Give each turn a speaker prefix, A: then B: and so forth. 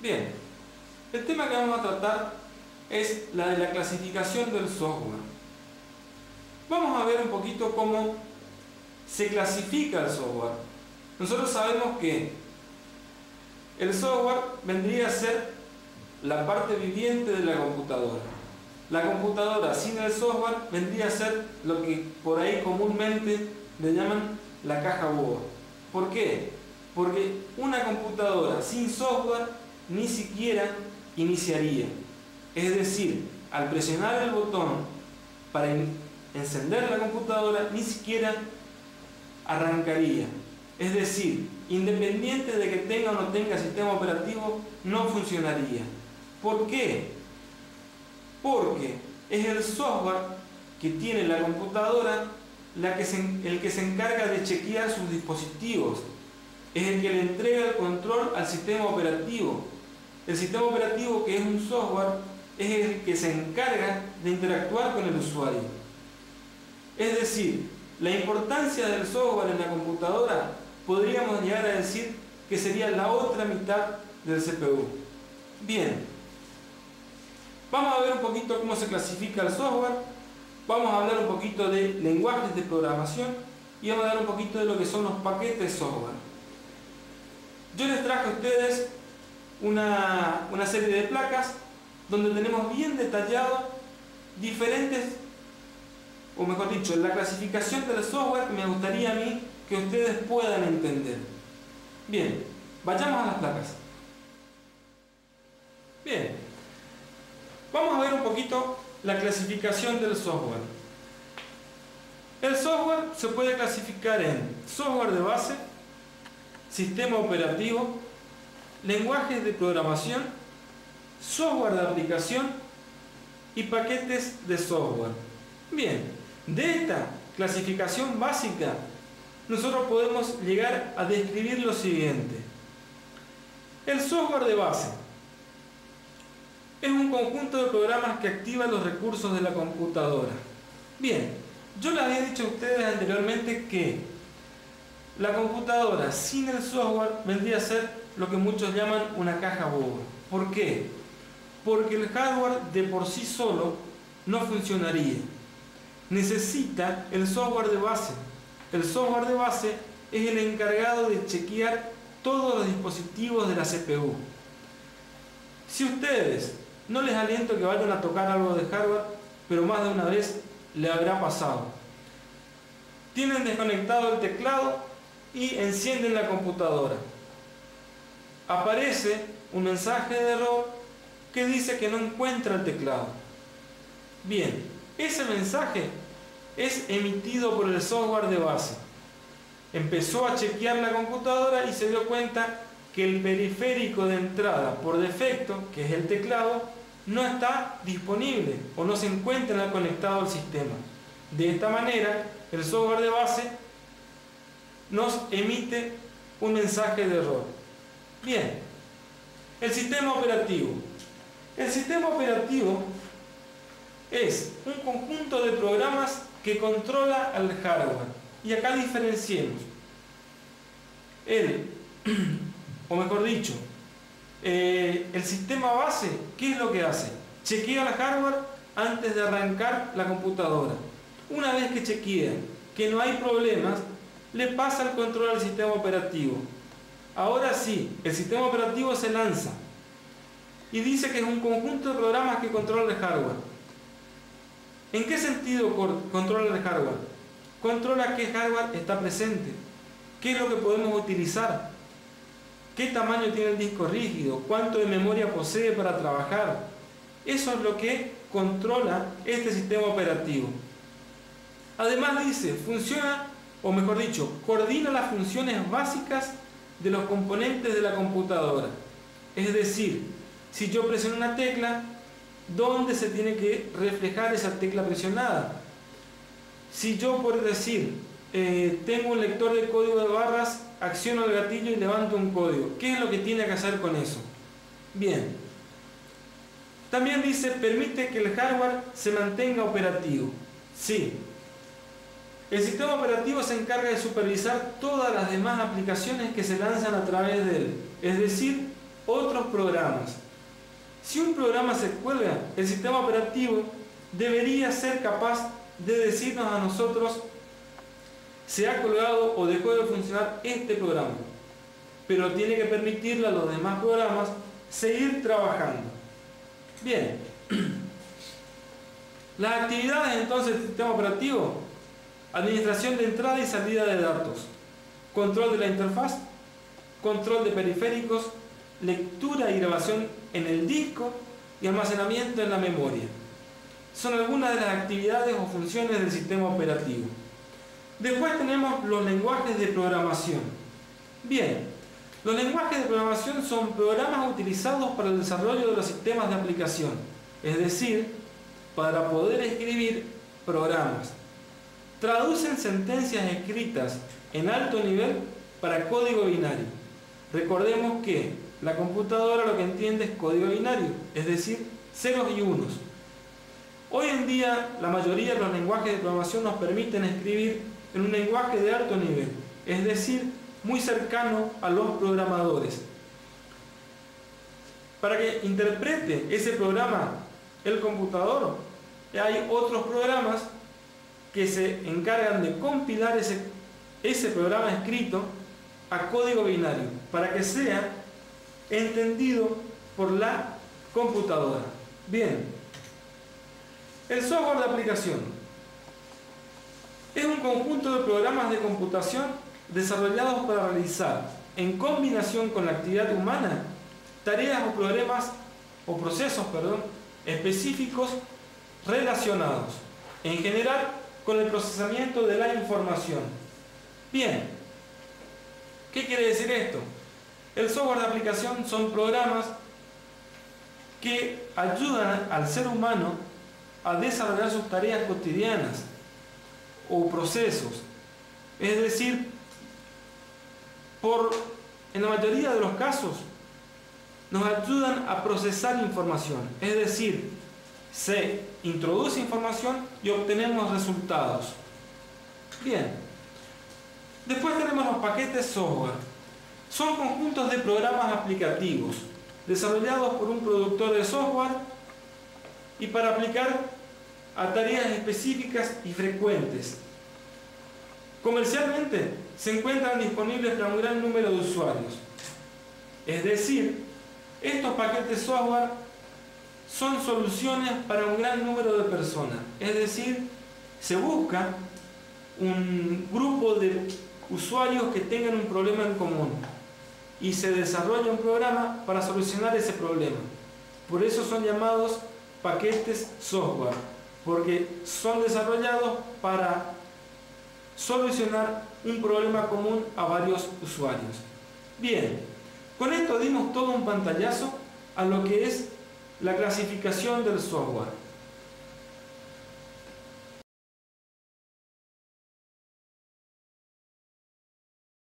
A: Bien, el tema que vamos a tratar es la de la clasificación del software. Vamos a ver un poquito cómo se clasifica el software. Nosotros sabemos que el software vendría a ser la parte viviente de la computadora. La computadora sin el software vendría a ser lo que por ahí comúnmente le llaman la caja boba. ¿Por qué? Porque una computadora sin software ni siquiera iniciaría. Es decir, al presionar el botón para encender la computadora, ni siquiera arrancaría. Es decir, independiente de que tenga o no tenga sistema operativo, no funcionaría. ¿Por qué? Porque es el software que tiene la computadora el que se encarga de chequear sus dispositivos. Es el que le entrega el control al sistema operativo. El sistema operativo, que es un software, es el que se encarga de interactuar con el usuario. Es decir, la importancia del software en la computadora podríamos llegar a decir que sería la otra mitad del CPU. Bien, vamos a ver un poquito cómo se clasifica el software, vamos a hablar un poquito de lenguajes de programación y vamos a hablar un poquito de lo que son los paquetes software. Yo les traje a ustedes una serie de placas donde tenemos bien detallado diferentes, o mejor dicho, la clasificación del software que me gustaría a mí que ustedes puedan entender. Bien, vayamos a las placas. Bien, vamos a ver un poquito la clasificación del software. El software se puede clasificar en software de base, sistema operativo, lenguajes de programación, software de aplicación y paquetes de software. Bien, de esta clasificación básica nosotros podemos llegar a describir lo siguiente. El software de base es un conjunto de programas que activan los recursos de la computadora. Bien, yo les había dicho a ustedes anteriormente que la computadora sin el software vendría a ser lo que muchos llaman una caja boba. ¿Por qué? Porque el hardware de por sí solo no funcionaría. Necesita el software de base. El software de base es el encargado de chequear todos los dispositivos de la CPU. Si ustedes, no les aliento que vayan a tocar algo de hardware, pero más de una vez le habrá pasado. Tienen desconectado el teclado y encienden la computadora. Aparece un mensaje de error que dice que no encuentra el teclado. Bien, ese mensaje es emitido por el software de base. Empezó a chequear la computadora y se dio cuenta que el periférico de entrada por defecto, que es el teclado, no está disponible o no se encuentra conectado al sistema. De esta manera, el software de base nos emite un mensaje de error. Bien, el sistema operativo. El sistema operativo es un conjunto de programas que controla al hardware. Y acá diferenciemos. O mejor dicho, el sistema base, ¿qué es lo que hace? Chequea el hardware antes de arrancar la computadora. Una vez que chequea que no hay problemas, le pasa el control al sistema operativo. Ahora sí, el sistema operativo se lanza y dice que es un conjunto de programas que controla el hardware. ¿En qué sentido controla el hardware? Controla qué hardware está presente, qué es lo que podemos utilizar, qué tamaño tiene el disco rígido, cuánto de memoria posee para trabajar. Eso es lo que controla este sistema operativo. Además dice, funciona, o mejor dicho, coordina las funciones básicas de los componentes de la computadora. Es decir, si yo presiono una tecla, ¿dónde se tiene que reflejar esa tecla presionada? Si yo, por decir, tengo un lector de código de barras, acciono el gatillo y levanto un código, ¿qué es lo que tiene que hacer con eso? Bien. También dice, permite que el hardware se mantenga operativo. Sí. El sistema operativo se encarga de supervisar todas las demás aplicaciones que se lanzan a través de él. Es decir, otros programas. Si un programa se cuelga, el sistema operativo debería ser capaz de decirnos a nosotros: se ha colgado o dejó de funcionar este programa, pero tiene que permitirle a los demás programas seguir trabajando. Bien, las actividades entonces del sistema operativo: administración de entrada y salida de datos, control de la interfaz, control de periféricos, lectura y grabación en el disco y almacenamiento en la memoria. Son algunas de las actividades o funciones del sistema operativo. Después tenemos los lenguajes de programación. Bien, los lenguajes de programación son programas utilizados para el desarrollo de los sistemas de aplicación, es decir, para poder escribir programas. Traducen sentencias escritas en alto nivel para código binario. Recordemos que la computadora lo que entiende es código binario, es decir, ceros y unos. Hoy en día la mayoría de los lenguajes de programación nos permiten escribir en un lenguaje de alto nivel, es decir, muy cercano a los programadores. Para que interprete ese programa el computador, hay otros programas que se encargan de compilar ese programa escrito a código binario para que sea entendido por la computadora. Bien, el software de aplicación es un conjunto de programas de computación desarrollados para realizar, en combinación con la actividad humana, tareas o problemas o procesos, específicos relacionados, en general, con el procesamiento de la información. Bien, ¿qué quiere decir esto? El software de aplicación son programas que ayudan al ser humano a desarrollar sus tareas cotidianas o procesos. Es decir, en la mayoría de los casos, nos ayudan a procesar información. Es decir, se introduce información y obtenemos resultados. Bien. Después tenemos los paquetes software. Son conjuntos de programas aplicativos desarrollados por un productor de software y para aplicar a tareas específicas y frecuentes. Comercialmente se encuentran disponibles para un gran número de usuarios. Es decir, estos paquetes software son soluciones para un gran número de personas. Es decir, se busca un grupo de usuarios que tengan un problema en común y se desarrolla un programa para solucionar ese problema. Por eso son llamados paquetes software, porque son desarrollados para solucionar un problema común a varios usuarios. Bien, con esto dimos todo un pantallazo a lo que es la clasificación del software.